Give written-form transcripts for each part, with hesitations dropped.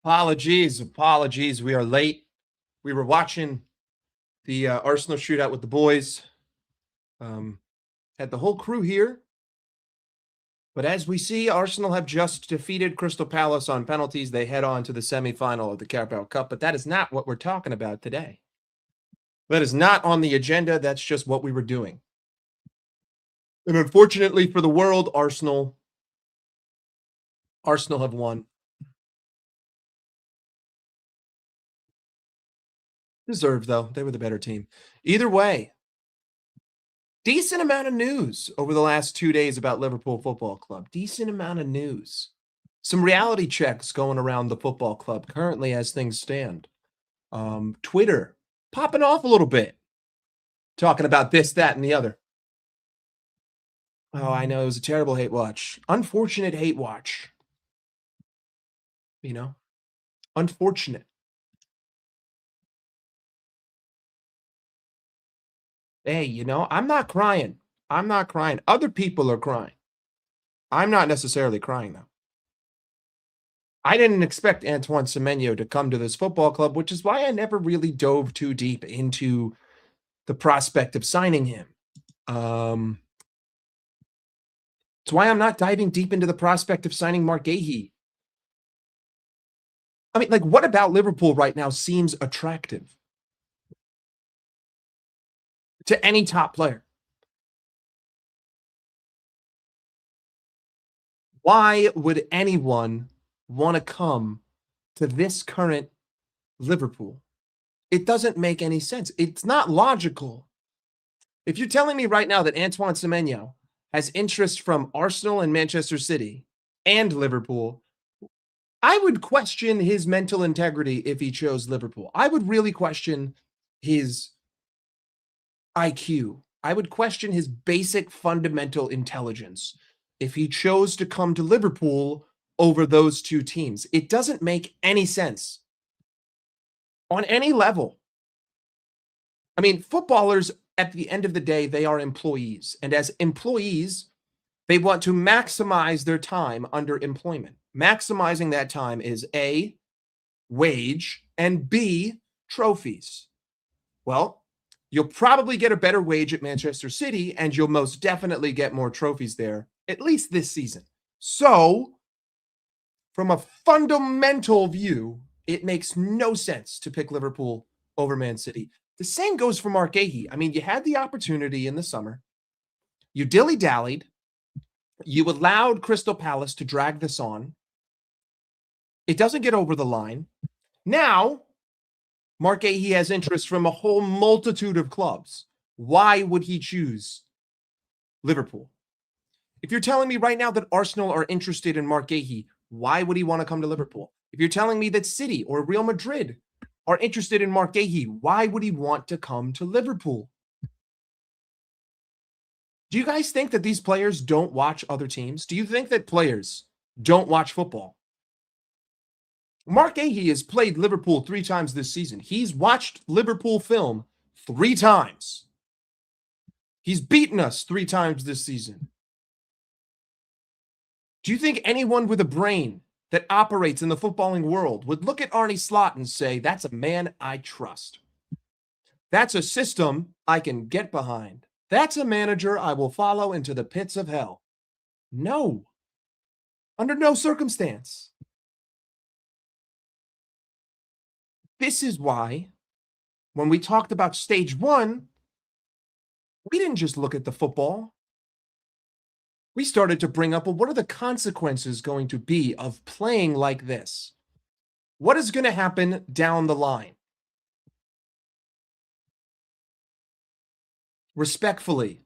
Apologies. We are late. We were watching the Arsenal shootout with the boys. Had the whole crew here. But as we see, Arsenal have just defeated Crystal Palace on penalties. They head on to the semifinal of the Carabao Cup. But that is not what we're talking about today. That is not on the agenda. That's just what we were doing. And unfortunately for the world, Arsenal have won. Deserved, though. They were the better team. Either way, decent amount of news over the last 2 days about Liverpool Football Club. Decent amount of news. Some reality checks going around the football club currently as things stand. Twitter popping off a little bit. Talking about this, that, and the other. Oh, I know. It was a terrible hate watch. Unfortunate hate watch. You know? Unfortunate. Hey, I'm not crying. Other people are crying. I'm not necessarily crying, though. I didn't expect Antoine Semenyo to come to this football club, which is why I never really dove too deep into the prospect of signing him. It's why I'm not diving deep into the prospect of signing Mark Gahey. I mean, what about Liverpool right now seems attractive to any top player? Why would anyone want to come to this current Liverpool? It doesn't make any sense. It's not logical. If you're telling me right now that Antoine Semenyo has interest from Arsenal and Manchester City and Liverpool, I would question his mental integrity if he chose Liverpool. I would really question his IQ. I would question his basic fundamental intelligence if he chose to come to Liverpool over those two teams. It doesn't make any sense on any level. I mean, footballers, at the end of the day, they are employees. And as employees, they want to maximize their time under employment. Maximizing that time is A, wage, and B, trophies. Well, you'll probably get a better wage at Manchester City, and you'll most definitely get more trophies there, at least this season. So, from a fundamental view, it makes no sense to pick Liverpool over Man City. The same goes for Mark Gahey. I mean, you had the opportunity in the summer. You dilly-dallied. You allowed Crystal Palace to drag this on. It doesn't get over the line. Now, Mark Gahey has interest from a whole multitude of clubs. Why would he choose Liverpool? If you're telling me right now that Arsenal are interested in Mark Gahey, why would he want to come to Liverpool? If you're telling me that City or Real Madrid are interested in Mark Gahey, why would he want to come to Liverpool? Do you guys think that these players don't watch other teams? Do you think that players don't watch football? Mark Gahey has played Liverpool 3 times this season. He's watched Liverpool film 3 times. He's beaten us 3 times this season. Do you think anyone with a brain that operates in the footballing world would look at Arne Slot and say, that's a man I trust? That's a system I can get behind. That's a manager I will follow into the pits of hell. No. Under no circumstance. This is why, when we talked about stage 1, we didn't just look at the football. We started to bring up, well, what are the consequences going to be of playing like this? What is going to happen down the line? Respectfully,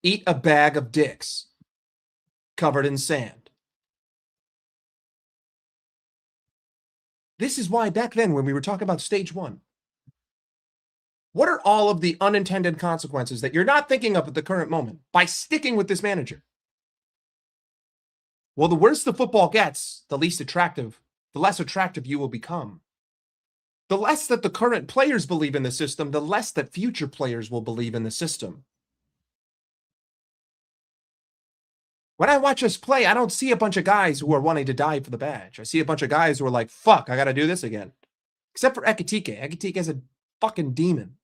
eat a bag of dicks covered in sand. This is why back then, when we were talking about stage 1, what are all of the unintended consequences that you're not thinking of at the current moment by sticking with this manager? Well, the worse the football gets, the less attractive you will become. The less that the current players believe in the system, the less that future players will believe in the system. When I watch us play, I don't see a bunch of guys who are wanting to die for the badge. I see a bunch of guys who are like, fuck, I got to do this again. Except for Ekitike. Ekitike is a fucking demon.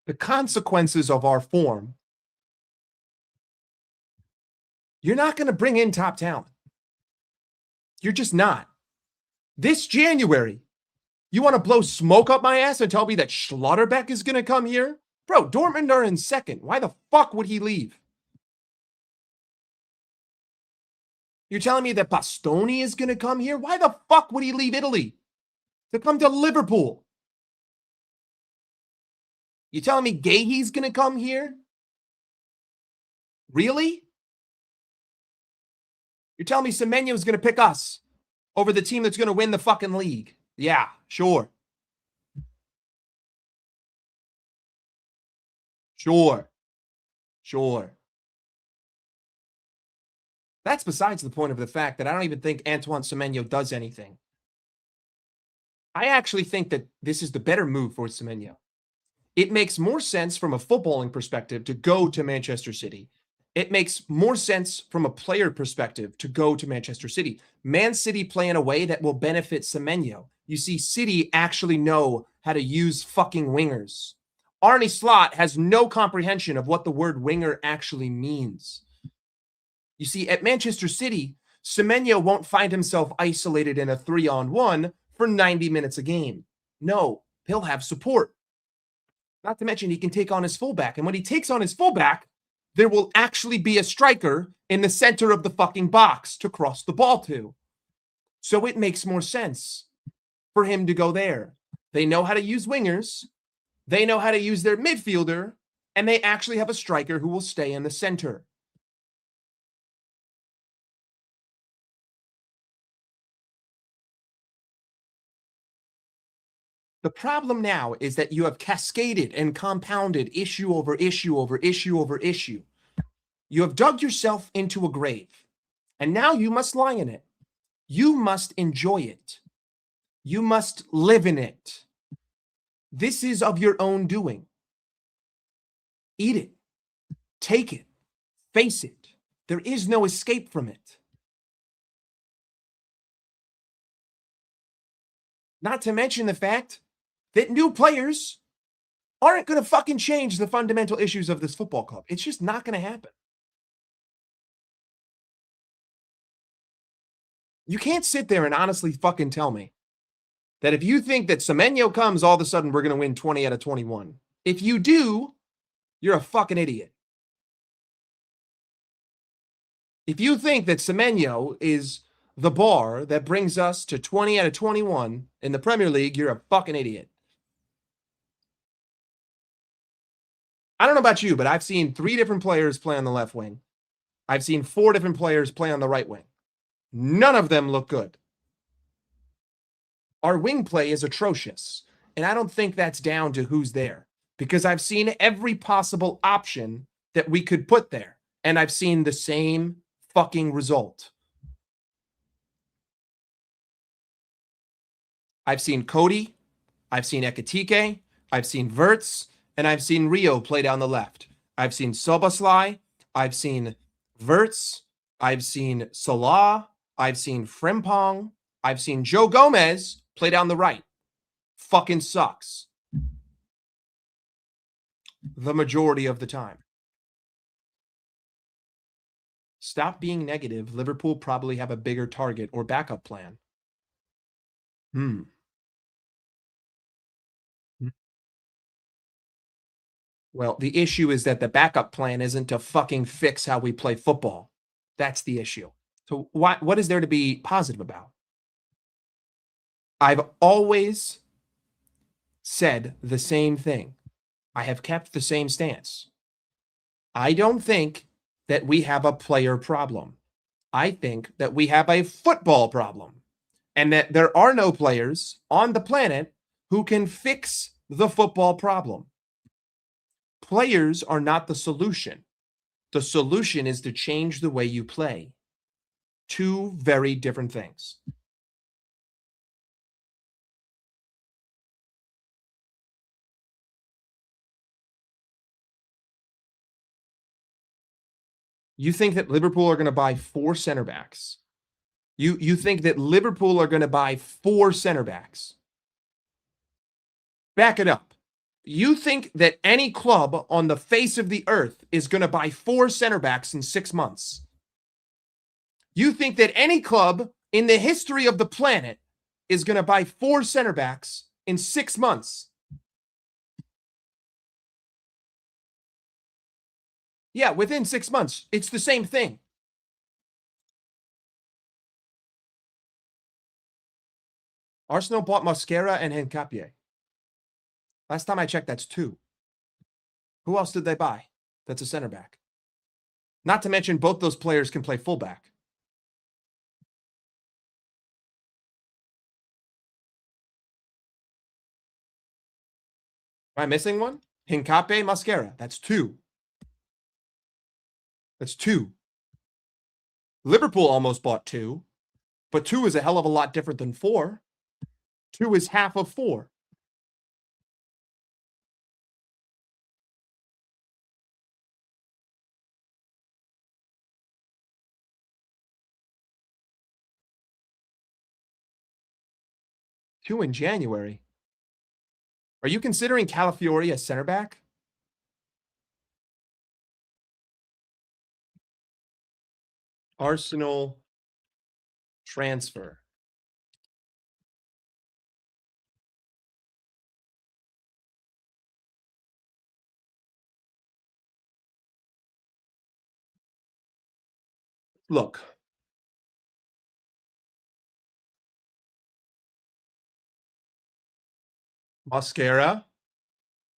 The consequences of our form, you're not going to bring in top talent. You're just not. This January, you want to blow smoke up my ass and tell me that Schlotterbeck is going to come here? Bro, Dortmund are in second. Why the fuck would he leave? You're telling me that Bastoni is going to come here? Why the fuck would he leave Italy to come to Liverpool? You telling me Gahey's going to come here? Really? You're telling me Semenyo is going to pick us over the team that's going to win the fucking league? Yeah, sure. Sure. That's besides the point of the fact that I don't even think Antoine Semenyo does anything. I actually think that this is the better move for Semenyo. It makes more sense from a footballing perspective to go to Manchester City. It makes more sense from a player perspective to go to Manchester City. Man City play in a way that will benefit Semenyo. You see, City actually know how to use fucking wingers. Arne Slot has no comprehension of what the word winger actually means. You see, at Manchester City, Semenyo won't find himself isolated in a 3-on-1 for 90 minutes a game. No, he'll have support. Not to mention he can take on his fullback. And when he takes on his fullback, there will actually be a striker in the center of the fucking box to cross the ball to. So it makes more sense for him to go there. They know how to use wingers. They know how to use their midfielder. And they actually have a striker who will stay in the center. The problem now is that you have cascaded and compounded issue over issue over issue over issue. You have dug yourself into a grave, and now you must lie in it. You must enjoy it. You must live in it. This is of your own doing. Eat it. Take it. Face it. There is no escape from it. Not to mention the fact that new players aren't going to fucking change the fundamental issues of this football club. It's just not going to happen. You can't sit there and honestly fucking tell me that if you think that Semenyo comes, all of a sudden we're going to win 20 out of 21. If you do, you're a fucking idiot. If you think that Semenyo is the bar that brings us to 20 out of 21 in the Premier League, you're a fucking idiot. I don't know about you, but I've seen 3 different players play on the left wing. I've seen 4 different players play on the right wing. None of them look good. Our wing play is atrocious, and I don't think that's down to who's there, because I've seen every possible option that we could put there, and I've seen the same fucking result. I've seen Cody, I've seen Ekitike, I've seen Verts, and I've seen Rio play down the left. I've seen Soboslai, I've seen Verts, I've seen Salah, I've seen Frimpong, I've seen Joe Gomez play down the right. Fucking sucks. The majority of the time. Stop being negative. Liverpool probably have a bigger target or backup plan. Well, the issue is that the backup plan isn't to fucking fix how we play football. That's the issue. So what is there to be positive about? I've always said the same thing. I have kept the same stance. I don't think that we have a player problem. I think that we have a football problem, and that there are no players on the planet who can fix the football problem. Players are not the solution. The solution is to change the way you play. 2 very different things. You think that Liverpool are going to buy 4 center backs? You think that Liverpool are going to buy 4 center backs? Back it up. You think that any club on the face of the earth is going to buy 4 center backs in 6 months? You think that any club in the history of the planet is going to buy 4 center backs in 6 months? Yeah, within 6 months. It's the same thing. Arsenal bought Mosquera and Hincapié. Last time I checked, that's 2. Who else did they buy? That's a center back. Not to mention both those players can play fullback. Am I missing one? Hincapié, Mosquera. That's 2. That's 2. Liverpool almost bought 2, but 2 is a hell of a lot different than 4. 2 is half of 4. Two in January. Are you considering Calafiori a center back? Arsenal transfer. Look. Mosquera,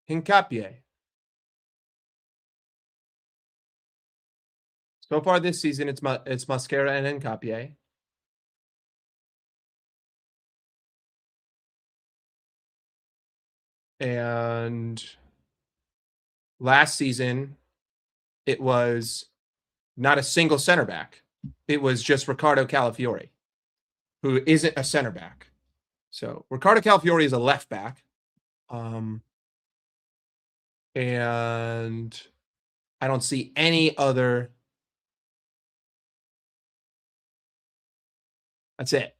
Hincapié. So far this season, it's Mosquera and Hincapié. And last season, it was not a single center back. It was just Ricardo Calafiori, who isn't a center back. So Ricardo Calafiori is a left back. And I don't see any other. That's it.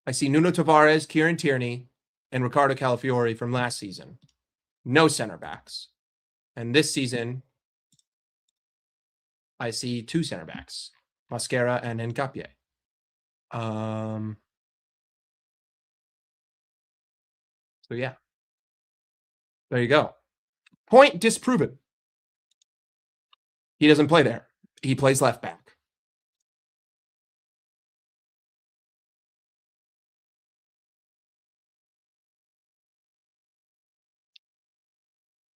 I see Nuno Tavares, Kieran Tierney, and Ricardo Calafiori from last season. No center backs. And this season, I see 2 center backs, Mosquera and Hincapié. So yeah. There you go. Point disproven. He doesn't play there. He plays left back.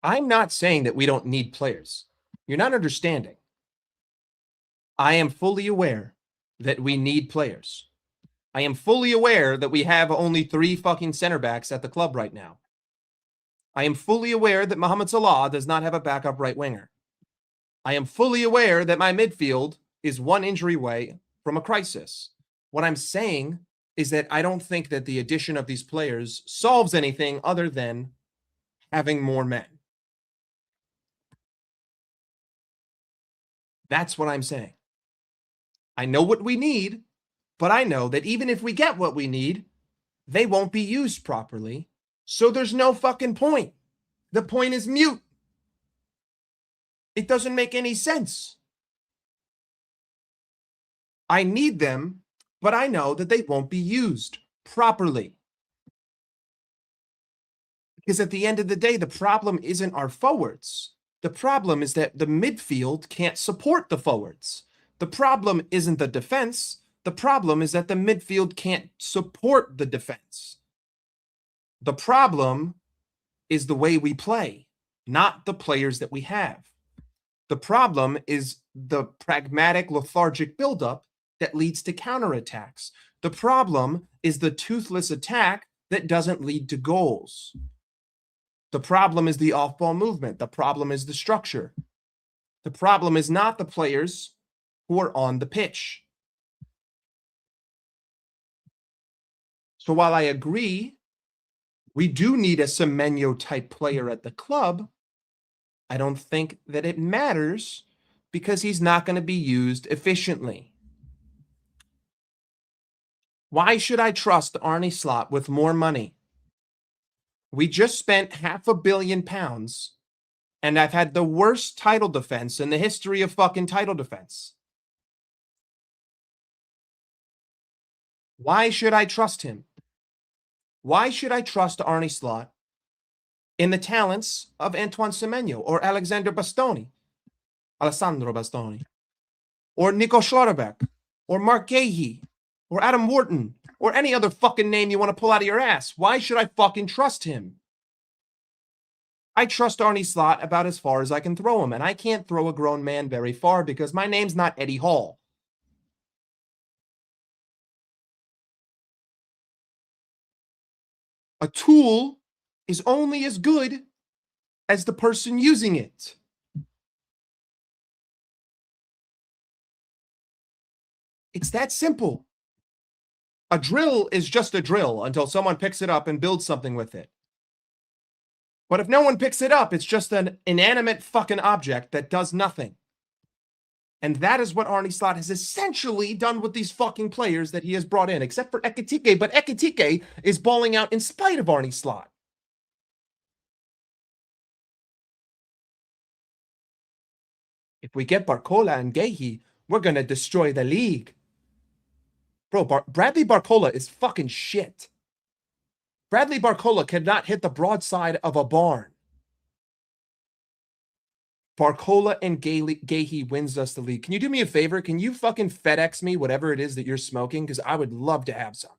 I'm not saying that we don't need players. You're not understanding. I am fully aware that we need players. I am fully aware that we have only 3 fucking center backs at the club right now. I am fully aware that Mohamed Salah does not have a backup right winger. I am fully aware that my midfield is 1 injury away from a crisis. What I'm saying is that I don't think that the addition of these players solves anything other than having more men. That's what I'm saying. I know what we need, but I know that even if we get what we need, they won't be used properly. So there's no fucking point. The point is mute. It doesn't make any sense. I need them, but I know that they won't be used properly. Because at the end of the day, the problem isn't our forwards. The problem is that the midfield can't support the forwards. The problem isn't the defense. The problem is that the midfield can't support the defense. The problem is the way we play, not the players that we have. The problem is the pragmatic, lethargic buildup that leads to counterattacks. The problem is the toothless attack that doesn't lead to goals. The problem is the off-ball movement. The problem is the structure. The problem is not the players who are on the pitch. So while I agree, we do need a Semenyo type player at the club, I don't think that it matters Because he's not going to be used efficiently. Why should I trust Arne Slot with more money? We just spent £500 million, and I've had the worst title defense in the history of fucking title defense. Why should I trust him? Why should I trust Arne Slot in the talents of Antoine Semenyo or Alessandro Bastoni, or Nico Schlotterbeck, or Mark Gahey, or Adam Wharton, or any other fucking name you want to pull out of your ass? Why should I fucking trust him? I trust Arne Slot about as far as I can throw him, and I can't throw a grown man very far because my name's not Eddie Hall. A tool is only as good as the person using it. It's that simple. A drill is just a drill until someone picks it up and builds something with it. But if no one picks it up, it's just an inanimate fucking object that does nothing. And that is what Arne Slot has essentially done with these fucking players that he has brought in, except for Ekitike. But Ekitike is balling out in spite of Arne Slot. If we get Barcola and Gahey, we're going to destroy the league. Bro, Bradley Barcola is fucking shit. Bradley Barcola cannot hit the broadside of a barn. Barcola and Gahey wins us the league. Can you do me a favor? Can you fucking FedEx me whatever it is that you're smoking? Because I would love to have some.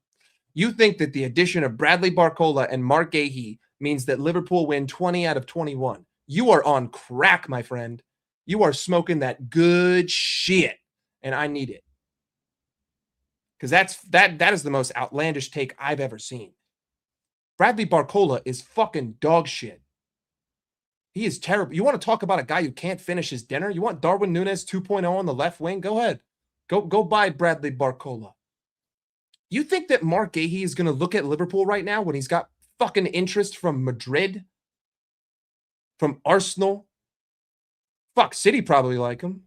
You think that the addition of Bradley Barcola and Mark Gahey means that Liverpool win 20 out of 21. You are on crack, my friend. You are smoking that good shit, and I need it. Because that is the most outlandish take I've ever seen. Bradley Barcola is fucking dog shit. He is terrible. You want to talk about a guy who can't finish his dinner? You want Darwin Núñez 2.0 on the left wing? Go ahead. Go buy Bradley Barcola. You think that Mark Gahey is going to look at Liverpool right now when he's got fucking interest from Madrid? From Arsenal? Fuck, City probably like him.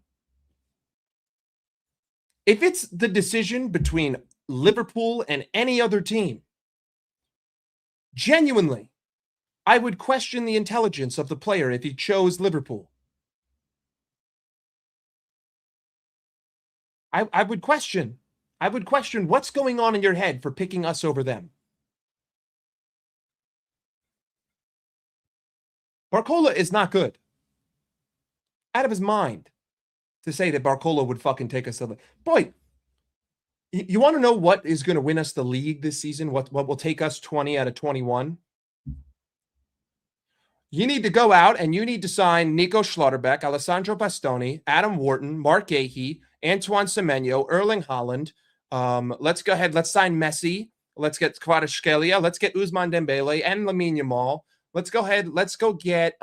If it's the decision between Liverpool and any other team, genuinely, I would question the intelligence of the player if he chose Liverpool. I would question. I would question what's going on in your head for picking us over them. Barcola is not good. Out of his mind to say that Barcola would fucking take us to the... Boy, you want to know what is going to win us the league this season? What will take us 20 out of 21? You need to go out and you need to sign Nico Schlotterbeck, Alessandro Bastoni, Adam Wharton, Mark Gahey, Antoine Semenyo, Erling Haaland. Let's go ahead. Let's sign Messi. Let's get Kvaratskhelia. Let's get Ousmane Dembele and Lamine Yamal. Let's go ahead. Let's go get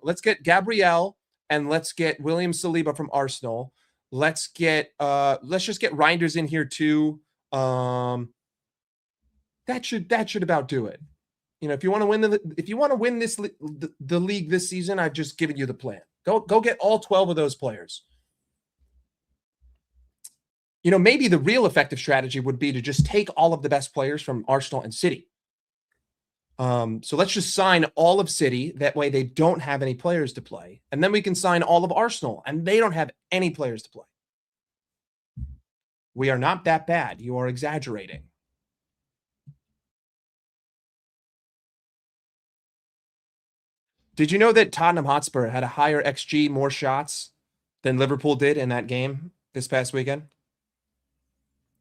let's get Gabriel and let's get William Saliba from Arsenal. Let's just get Reinders in here too. That should about do it. You know, if you want to win the league this season, I've just given you the plan. Go get all 12 of those players. You know, maybe the real effective strategy would be to just take all of the best players from Arsenal and City. So let's just sign all of City. That way they don't have any players to play. And then we can sign all of Arsenal and they don't have any players to play. We are not that bad. You are exaggerating. Did you know that Tottenham Hotspur had a higher XG, more shots than Liverpool did in that game this past weekend?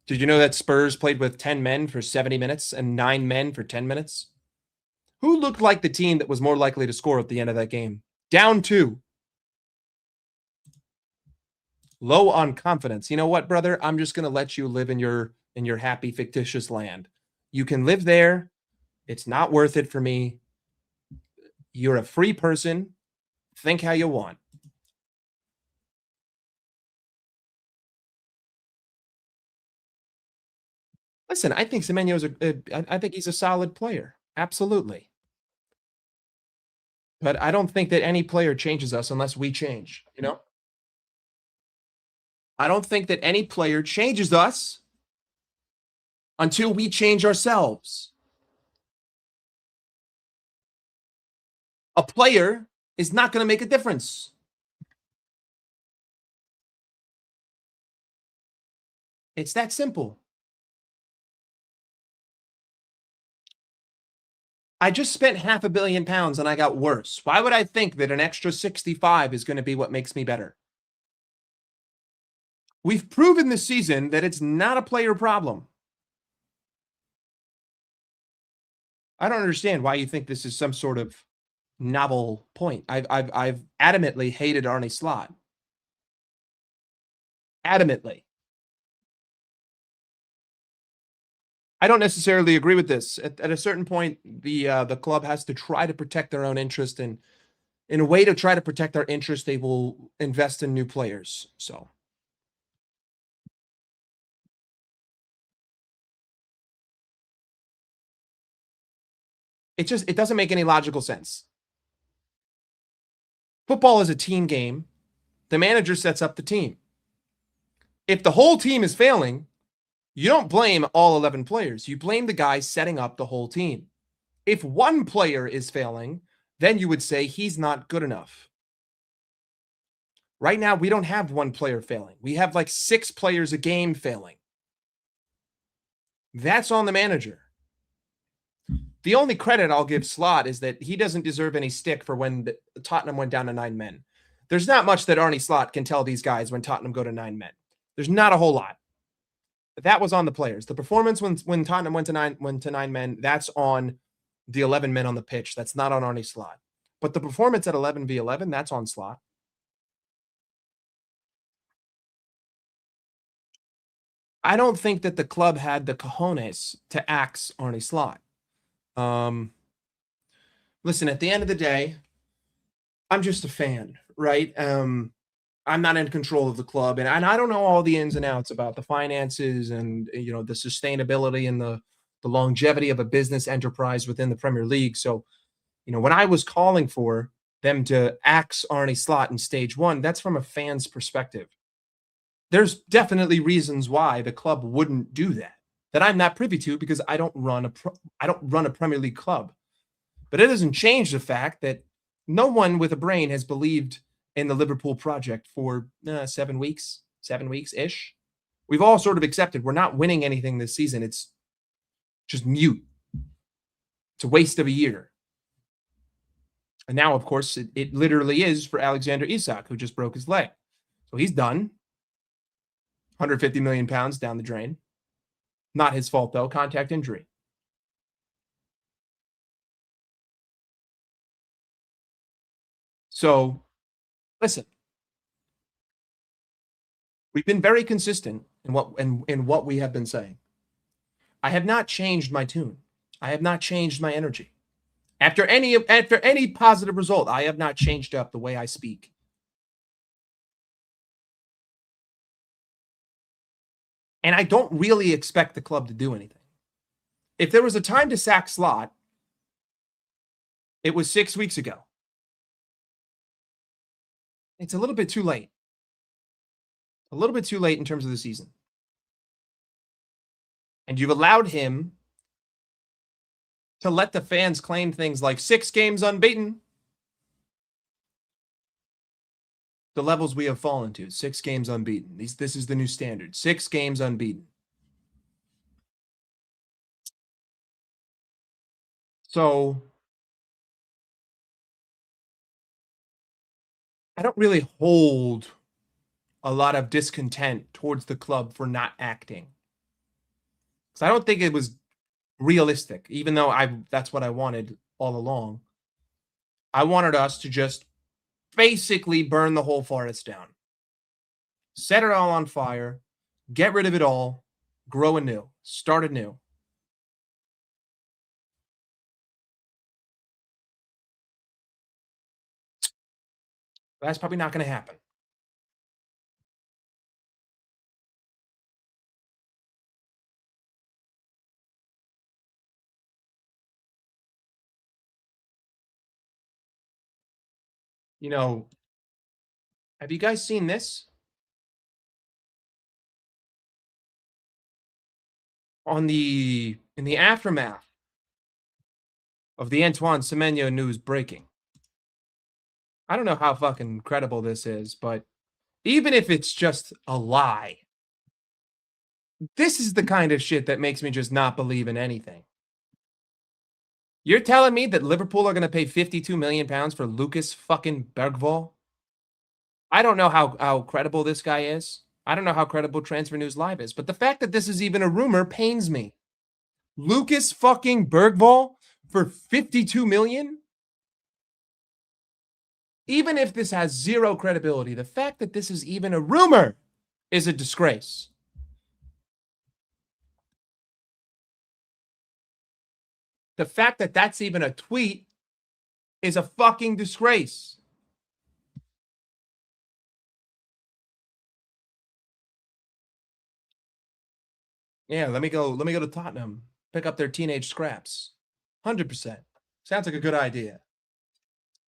Did you know that Spurs played with 10 men for 70 minutes and 9 men for 10 minutes? Who looked like the team that was more likely to score at the end of that game? Down 2. Low on confidence. You know what, brother? I'm just going to let you live in your happy, fictitious land. You can live there. It's not worth it for me. You're a free person. Think how you want. Listen, I think Semenyo I think he's a solid player. Absolutely. But I don't think that any player changes us unless we change, you know? I don't think that any player changes us until we change ourselves. A player is not going to make a difference. It's that simple. I just spent £500 million and I got worse. Why would I think that an extra 65 is going to be what makes me better? We've proven this season that it's not a player problem. I don't understand why you think this is some sort of novel point. I've adamantly hated Arne Slot. Adamantly. I don't necessarily agree with this. At a certain point, the club has to try to protect their own interest, and in a way to try to protect our interest, they will invest in new players. So it doesn't make any logical sense. Football is a team game. The manager sets up the team. If the whole team is failing, you don't blame all 11 players. You blame the guy setting up the whole team. If one player is failing, then you would say he's not good enough. Right now, we don't have one player failing. We have like 6 players a game failing. That's on the manager. The only credit I'll give Slot is that he doesn't deserve any stick for when Tottenham went down to 9 men. There's not much that Arne Slot can tell these guys when Tottenham go to 9 men. There's not a whole lot. But that was on the players. The performance when Tottenham went to 9 men, that's on the 11 men on the pitch. That's not on Arne Slot. But the performance at 11v11, that's on Slot. I don't think that the club had the cojones to axe Arne Slot. Listen, at the end of the day, I'm just a fan, right? I'm not in control of the club, and I don't know all the ins and outs about the finances and the sustainability and the longevity of a business enterprise within the Premier League. So, when I was calling for them to axe Arne Slot in stage one, that's from a fan's perspective. There's definitely reasons why the club wouldn't do that I'm not privy to because I don't run a Premier League club. But it doesn't change the fact that no one with a brain has believed in the Liverpool project for 7 weeks ish. We've all sort of accepted we're not winning anything this season. It's just mute. It's a waste of a year. And now, of course, it literally is for Alexander Isak, who just broke his leg. So he's done. £150 million down the drain. Not his fault, though. Contact injury. So, listen. We've been very consistent in what we have been saying. I have not changed my tune. I have not changed my energy. After any positive result, I have not changed up the way I speak. And I don't really expect the club to do anything. If there was a time to sack Slot, it was 6 weeks ago. It's a little bit too late. A little bit too late in terms of the season. And you've allowed him to let the fans claim things like 6 games unbeaten. The levels we have fallen to, 6 games unbeaten. This is the new standard. 6 games unbeaten. So I don't really hold a lot of discontent towards the club for not acting. Because I don't think it was realistic, even though that's what I wanted all along. I wanted us to just basically burn the whole forest down. Set it all on fire, get rid of it all, grow anew, start anew. That's probably not going to happen. Have you guys seen this? in the aftermath of the Antoine Semenyo news breaking. I don't know how fucking credible this is, but even if it's just a lie, this is the kind of shit that makes me just not believe in anything. You're telling me that Liverpool are going to pay 52 million pounds for Lucas fucking Bergvall? I don't know how credible this guy is. I don't know how credible Transfer News Live is, but the fact that this is even a rumor pains me. Lucas fucking Bergvall for 52 million? Even if this has zero credibility, the fact that this is even a rumor is a disgrace. The fact that that's even a tweet is a fucking disgrace. Yeah, let me go to Tottenham, pick up their teenage scraps. 100%. Sounds like a good idea.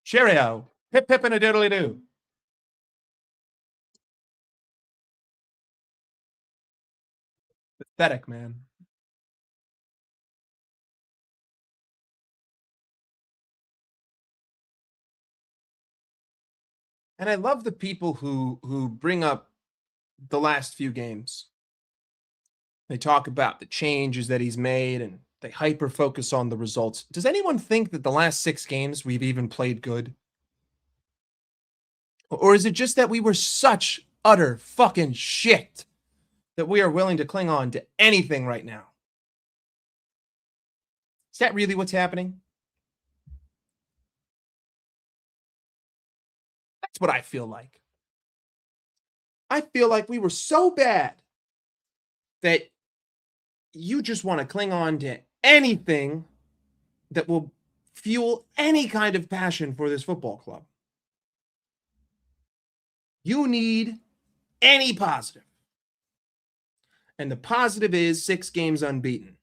Cheerio. Pip pip and a diddly doo. Pathetic, man. And I love the people who bring up the last few games. They talk about the changes that he's made and they hyper focus on the results. Does anyone think that the last 6 games we've even played good? Or is it just that we were such utter fucking shit that we are willing to cling on to anything right now? Is that really what's happening? That's what I feel like. I feel like we were so bad that you just want to cling on to anything that will fuel any kind of passion for this football club. You need any positive. And the positive is 6 games unbeaten.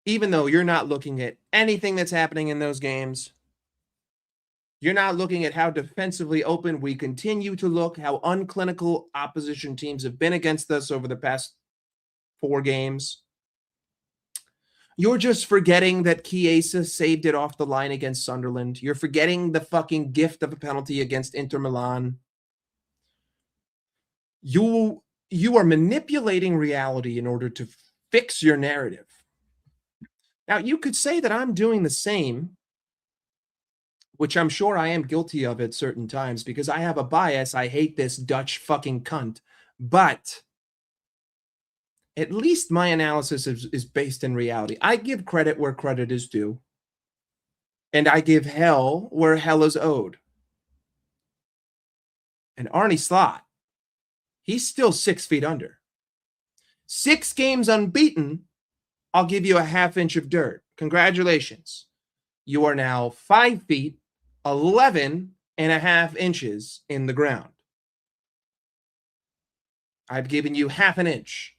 Even though you're not looking at anything that's happening in those games, you're not looking at how defensively open we continue to look, how unclinical opposition teams have been against us over the past 4 games. You're just forgetting that Chiesa saved it off the line against Sunderland. You're forgetting the fucking gift of a penalty against Inter Milan. You are manipulating reality in order to fix your narrative. Now, you could say that I'm doing the same, which I'm sure I am guilty of at certain times because I have a bias. I hate this Dutch fucking cunt. But at least my analysis is based in reality. I give credit where credit is due. And I give hell where hell is owed. And Arne Slot, he's still 6 feet under. 6 games unbeaten, I'll give you a half inch of dirt. Congratulations. You are now 5 feet, 11 and a half inches in the ground. I've given you half an inch.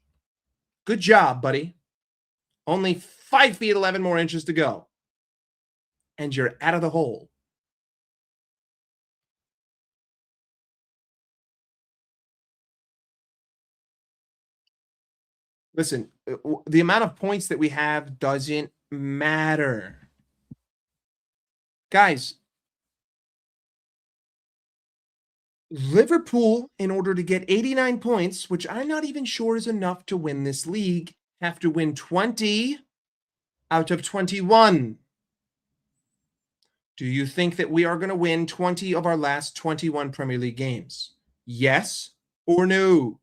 Good job, buddy. Only 5 feet, 11 more inches to go. And you're out of the hole. Listen, the amount of points that we have doesn't matter. Guys, Liverpool, in order to get 89 points, which I'm not even sure is enough to win this league, have to win 20 out of 21. Do you think that we are going to win 20 of our last 21 Premier League games? Yes or no?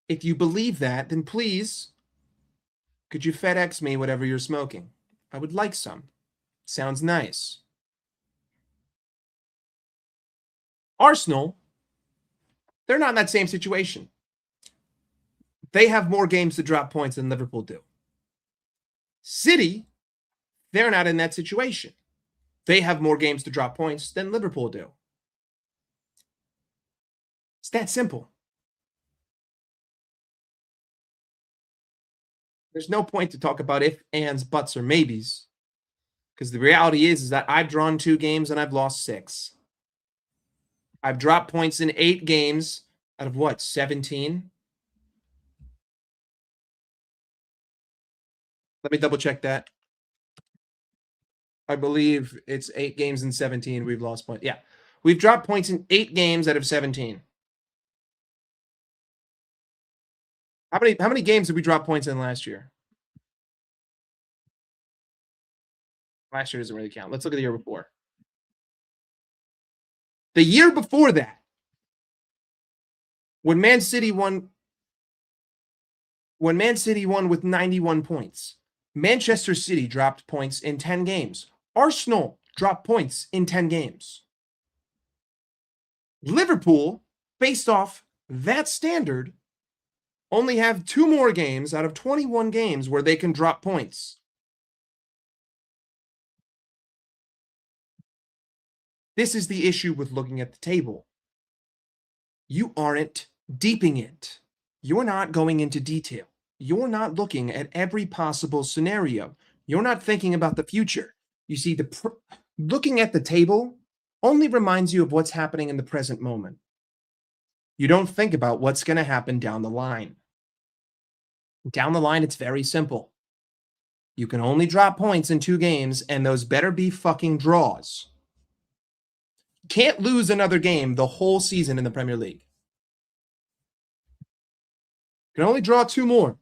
If you believe that, then please, could you FedEx me whatever you're smoking? I would like some. Sounds nice. Arsenal, they're not in that same situation. They have more games to drop points than Liverpool do. City, they're not in that situation. They have more games to drop points than Liverpool do. It's that simple. There's no point to talk about if, ands, buts, or maybes. Because the reality is that I've drawn 2 games and I've lost 6. I've dropped points in 8 games out of what, 17? Let me double check that. I believe it's 8 games in 17 we've lost points. Yeah. We've dropped points in 8 games out of 17. How many games did we drop points in last year? Last year doesn't really count. Let's look at the year before. The year before that, when Man City won with 91 points, Manchester City dropped points in 10 games. Arsenal dropped points in 10 games. Liverpool, based off that standard, only have 2 more games out of 21 games where they can drop points. This is the issue with looking at the table. You aren't deeping it. You're not going into detail. You're not looking at every possible scenario. You're not thinking about the future. You see, looking at the table only reminds you of what's happening in the present moment. You don't think about what's going to happen down the line. Down the line, it's very simple. You can only drop points in 2 games, and those better be fucking draws. Can't lose another game the whole season in the Premier League. You can only draw 2 more.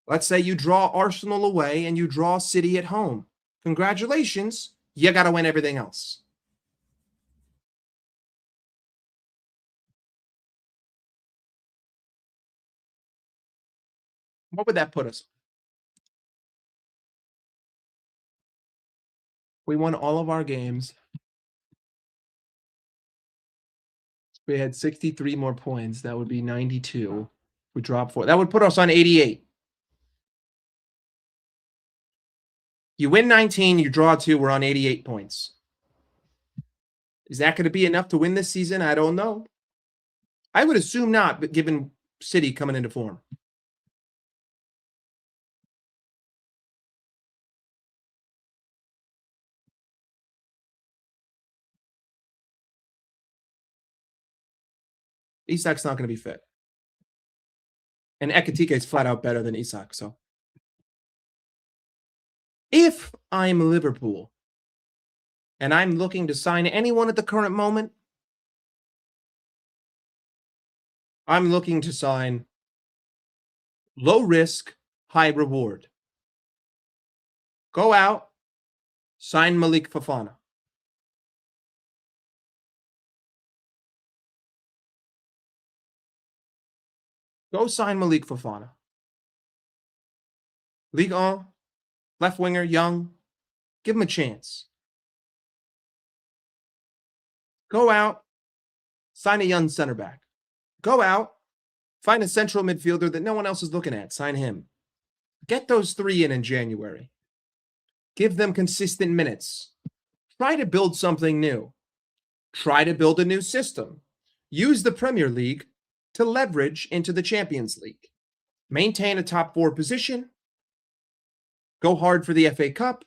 Let's say you draw Arsenal away and you draw City at home. Congratulations, you got to win everything else. What would that put us? We won all of our games. We had 63 more points. That would be 92. We dropped 4. That would put us on 88. You win 19, you draw 2, we're on 88 points. Is that going to be enough to win this season? I don't know. I would assume not, but given City coming into form. Isak's not going to be fit. And Ekitike is flat out better than Isak. So if I'm Liverpool and I'm looking to sign anyone at the current moment, I'm looking to sign low risk, high reward. Go out, sign Malik Fofana. Go sign Malik Fofana. Ligue 1, left winger, young. Give him a chance. Go out, sign a young center back. Go out, find a central midfielder that no one else is looking at. Sign him. Get those 3 in January. Give them consistent minutes. Try to build something new. Try to build a new system. Use the Premier League to leverage into the Champions League. Maintain a top 4 position. Go hard for the FA Cup.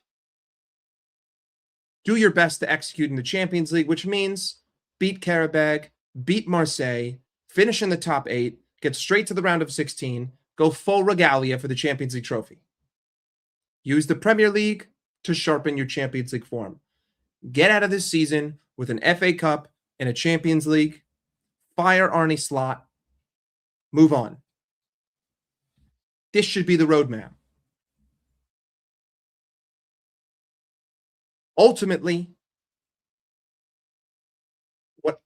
Do your best to execute in the Champions League, which means beat Karabag, beat Marseille, finish in the top 8, get straight to the round of 16, go full regalia for the Champions League trophy. Use the Premier League to sharpen your Champions League form. Get out of this season with an FA Cup and a Champions League. Fire Arne Slot. Move on. This should be the roadmap. Ultimately,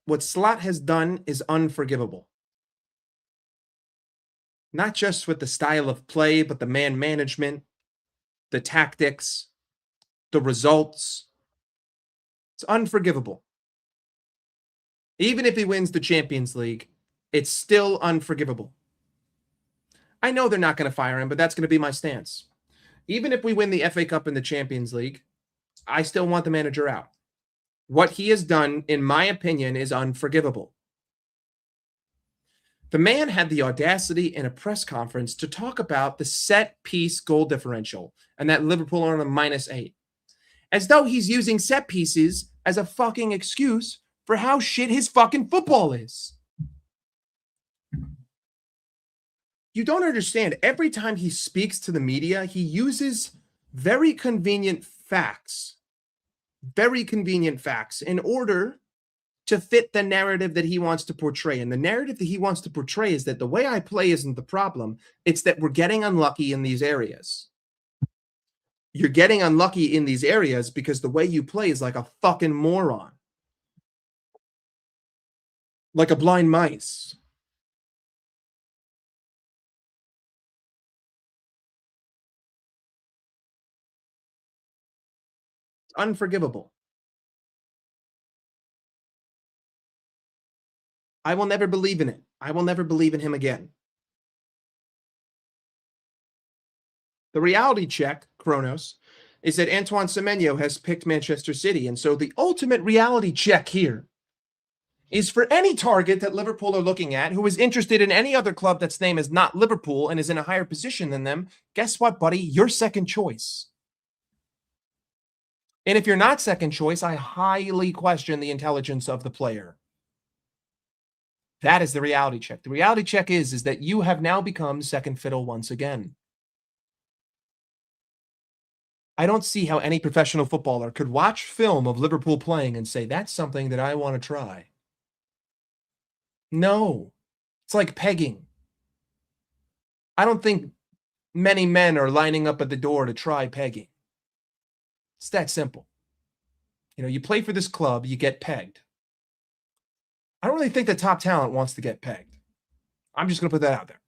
what Slot has done is unforgivable. Not just with the style of play, but the man management, the tactics, the results. It's unforgivable. Even if he wins the Champions League, it's still unforgivable. I know they're not going to fire him, but that's going to be my stance. Even if we win the FA Cup and the Champions League, I still want the manager out. What he has done, in my opinion, is unforgivable. The man had the audacity in a press conference to talk about the set piece goal differential and that Liverpool are on a -8, as though he's using set pieces as a fucking excuse for how shit his fucking football is. You don't understand. Every time he speaks to the media, he uses very convenient facts in order to fit the narrative that he wants to portray. And the narrative that he wants to portray is that the way I play isn't the problem. It's that we're getting unlucky in these areas. You're getting unlucky in these areas because the way you play is like a fucking moron. Like a blind mice. It's unforgivable. I will never believe in it. I will never believe in him again. The reality check, Kronos, is that Antoine Semenyo has picked Manchester City. And so the ultimate reality check here is for any target that Liverpool are looking at who is interested in any other club that's name is not Liverpool and is in a higher position than them, guess what, buddy? You're second choice. And if you're not second choice, I highly question the intelligence of the player. That is the reality check. The reality check is that you have now become second fiddle once again. I don't see how any professional footballer could watch film of Liverpool playing and say, that's something that I want to try. No. It's like pegging. I don't think many men are lining up at the door to try pegging. It's that simple. You know, you play for this club, you get pegged. I don't really think the top talent wants to get pegged. I'm just going to put that out there.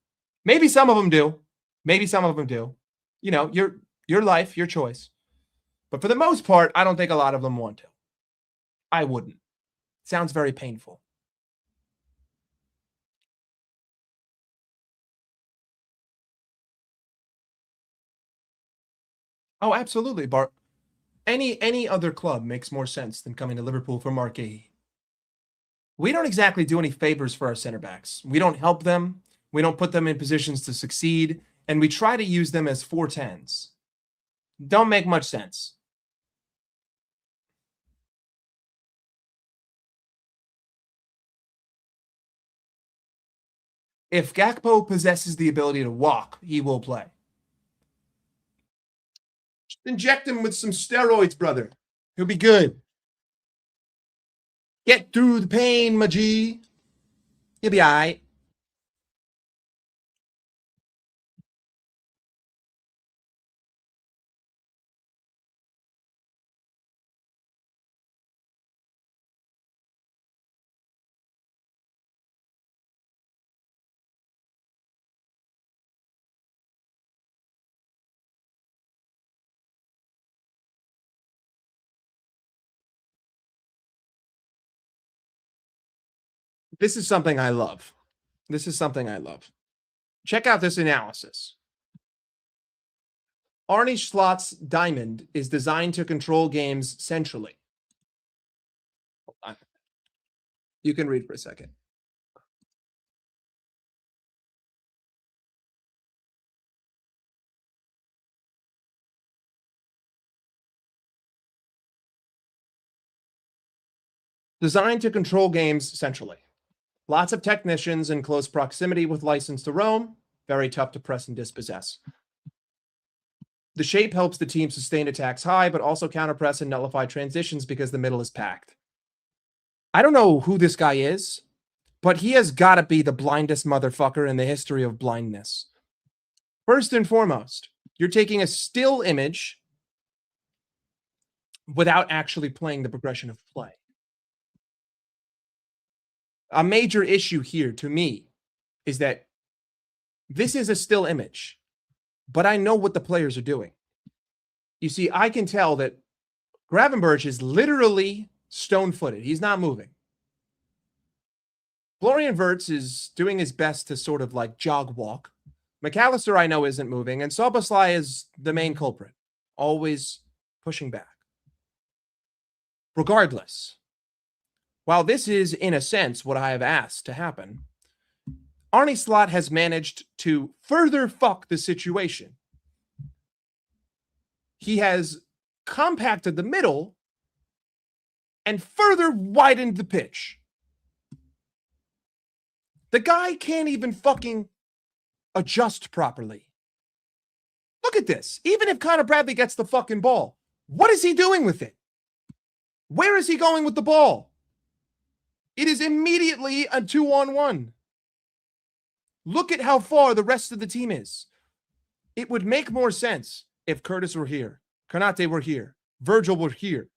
Maybe some of them do. Maybe some of them do. You know, your life, your choice. But for the most part, I don't think a lot of them want to. I wouldn't. It sounds very painful. Oh, absolutely, Bart. Any other club makes more sense than coming to Liverpool for Mark Gahey. We don't exactly do any favors for our center backs. We don't help them. We don't put them in positions to succeed. And we try to use them as 4-10s. Don't make much sense. If Gakpo possesses the ability to walk, he will play. Just inject him with some steroids, brother. He'll be good. Get through the pain, my G. You'll be all right. This is something I love. This is something I love. Check out this analysis. Arne Slot's diamond is designed to control games centrally. You can read for a second. Designed to control games centrally. Lots of technicians in close proximity with license to roam. Very tough to press and dispossess. The shape helps the team sustain attacks high, but also counterpress and nullify transitions because the middle is packed. I don't know who this guy is, but he has got to be the blindest motherfucker in the history of blindness. First and foremost, you're taking a still image without actually playing the progression of play. A major issue here to me is that this is a still image, but I know what the players are doing. You see, I can tell that Gravenberch is literally stone-footed. He's not moving. Florian Wirtz is doing his best to sort of like jog walk. McAllister, I know, isn't moving. And Soboslai is the main culprit, always pushing back. Regardless, while this is, in a sense, what I have asked to happen, Arne Slot has managed to further fuck the situation. He has compacted the middle and further widened the pitch. The guy can't even fucking adjust properly. Look at this. Even if Connor Bradley gets the fucking ball, what is he doing with it? Where is he going with the ball? It is immediately a 2-on-1. Look at how far the rest of the team is. It would make more sense if Curtis were here, Konate were here, Virgil were here.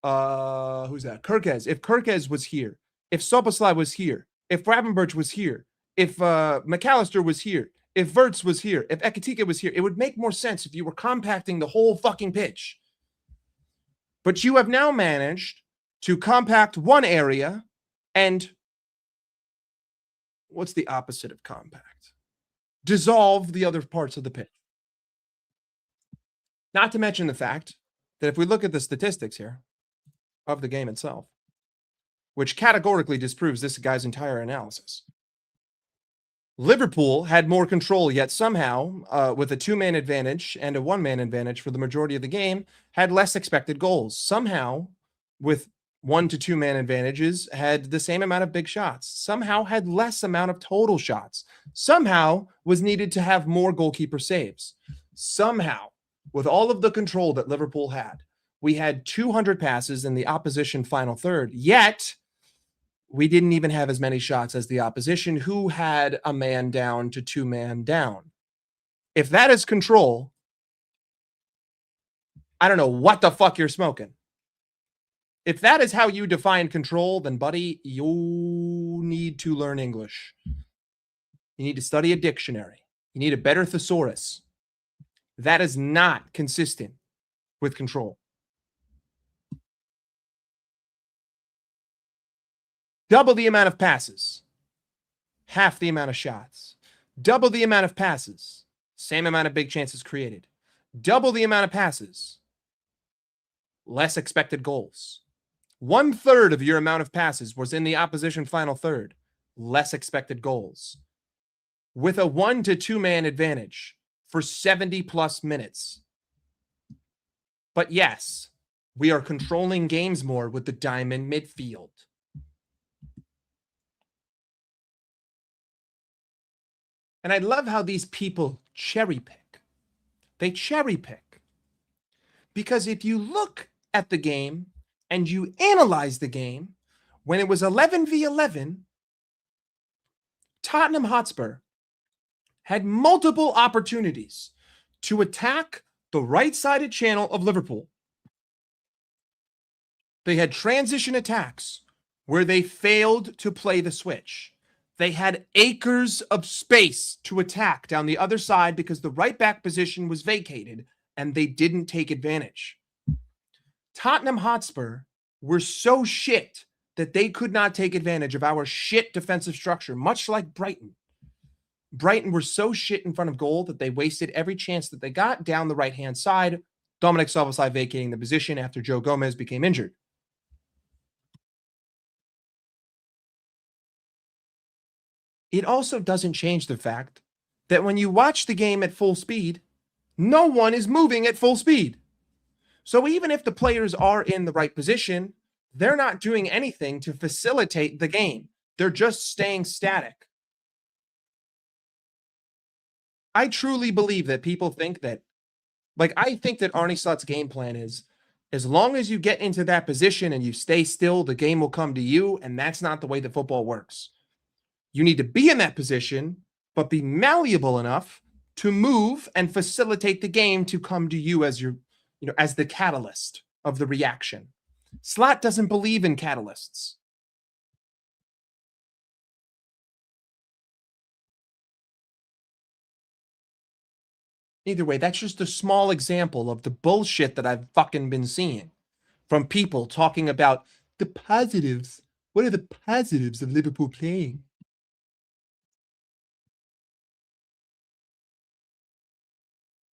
Who's that? Kirkez. If Kirkez was here, if Soboslai was here, if Gravenberch was here, if McAllister was here, if Verts was here, if Ekitike was here, it would make more sense if you were compacting the whole fucking pitch. But you have now managed to compact one area and what's the opposite of compact? Dissolve the other parts of the pitch. Not to mention the fact that if we look at the statistics here of the game itself, which categorically disproves this guy's entire analysis, Liverpool had more control, yet somehow, with a two-man advantage and a one-man advantage for the majority of the game, had less expected goals. Somehow, with 1 to 2 man advantages, had the same amount of big shots. Somehow had less amount of total shots. Somehow was needed to have more goalkeeper saves. Somehow, with all of the control that Liverpool had, we had 200 passes in the opposition final third, yet we didn't even have as many shots as the opposition, who had a man down to 2 man down. If that is control, I don't know what the fuck you're smoking. If that is how you define control, then, buddy, you need to learn English. You need to study a dictionary. You need a better thesaurus. That is not consistent with control. Double the amount of passes, half the amount of shots. Double the amount of passes, same amount of big chances created. Double the amount of passes, less expected goals. 1/3 of your amount of passes was in the opposition final third, less expected goals. With a 1 to 2 man advantage for 70 plus minutes. But yes, we are controlling games more with the diamond midfield. And I love how these people cherry pick. They cherry pick. Because if you look at the game and you analyze the game, when it was 11v11, Tottenham Hotspur had multiple opportunities to attack the right-sided channel of Liverpool. They had transition attacks where they failed to play the switch. They had acres of space to attack down the other side because the right back position was vacated and they didn't take advantage. Tottenham Hotspur were so shit that they could not take advantage of our shit defensive structure, much like Brighton. Brighton were so shit in front of goal that they wasted every chance that they got down the right-hand side, Dominic Szoboszlai vacating the position after Joe Gomez became injured. It also doesn't change the fact that when you watch the game at full speed, no one is moving at full speed. So even if the players are in the right position, they're not doing anything to facilitate the game. They're just staying static. I truly believe that people think that, I think that Arne Slot's game plan is, as long as you get into that position and you stay still, the game will come to you, and that's not the way that football works. You need to be in that position, but be malleable enough to move and facilitate the game to come to you as as the catalyst of the reaction. Slot doesn't believe in catalysts. Either way, that's just a small example of the bullshit that I've fucking been seeing from people talking about the positives. What are the positives of Liverpool playing?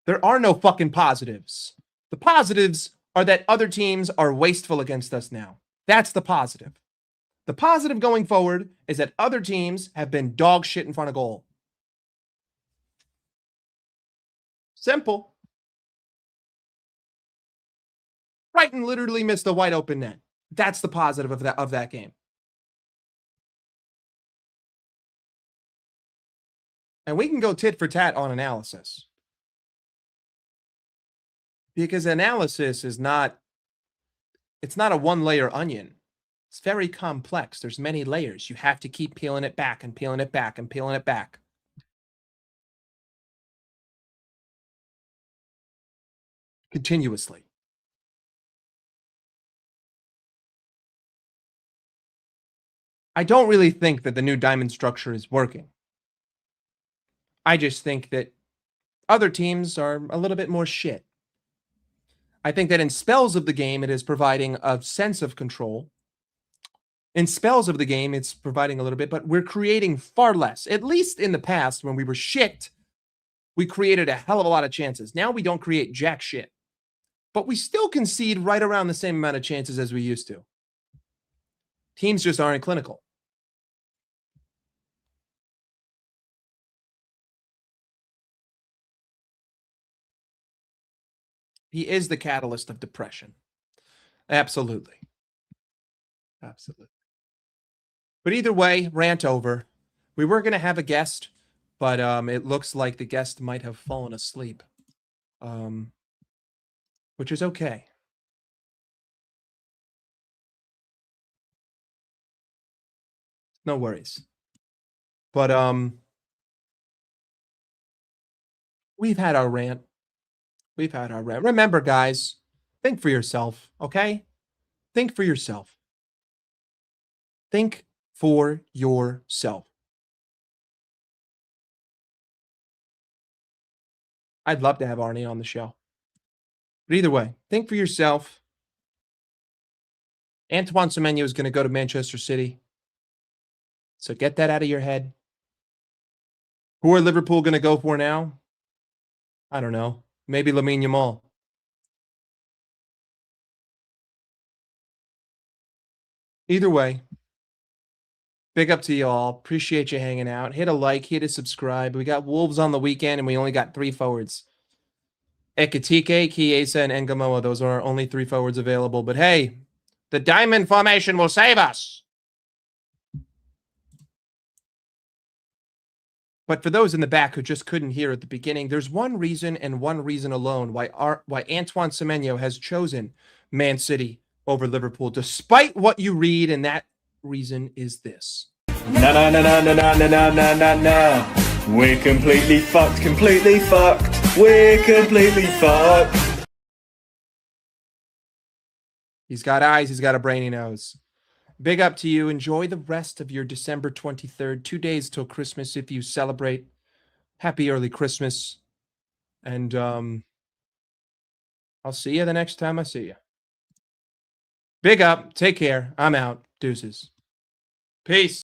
There are no fucking positives. The positives are that other teams are wasteful against us now. That's the positive. The positive going forward is that other teams have been dog shit in front of goal. Simple. Brighton literally missed a wide open net. That's the positive of that game. And we can go tit for tat on analysis. Because analysis is not, it's not a one-layer onion. It's very complex. There's many layers. You have to keep peeling it back and peeling it back and peeling it back. Continuously. I don't really think that the new diamond structure is working. I just think that other teams are a little bit more shit. I think that in spells of the game, it is providing a sense of control. In spells of the game, it's providing a little bit, but we're creating far less. At least in the past, when we were shit, we created a hell of a lot of chances. Now we don't create jack shit. But we still concede right around the same amount of chances as we used to. Teams just aren't clinical. He is the catalyst of depression. Absolutely. Absolutely. But either way, rant over. We were going to have a guest, but it looks like the guest might have fallen asleep, which is okay. No worries. But we've had our rant. We've had our rant. Remember, guys, think for yourself, okay? Think for yourself. Think for yourself. I'd love to have Arnie on the show. But either way, think for yourself. Antoine Semenyo is going to go to Manchester City. So get that out of your head. Who are Liverpool going to go for now? I don't know. Maybe Lamine Yamal. Either way, big up to you all. Appreciate you hanging out. Hit a like, hit a subscribe. We got Wolves on the weekend, and we only got 3 forwards. Ekatike, Chiesa, and Ngamoa. Those are our only 3 forwards available. But hey, the diamond formation will save us. But for those in the back who just couldn't hear at the beginning, there's one reason and one reason alone why Antoine Semenyo has chosen Man City over Liverpool, despite what you read, and that reason is this. No, no, no, no, no, no, no, no, no, no, no. We're completely fucked, completely fucked. We're completely fucked. He's got eyes, he's got a brainy nose. Big up to you. Enjoy the rest of your December 23rd. 2 days till Christmas if you celebrate. Happy early Christmas. And I'll see you the next time I see you. Big up. Take care. I'm out. Deuces. Peace.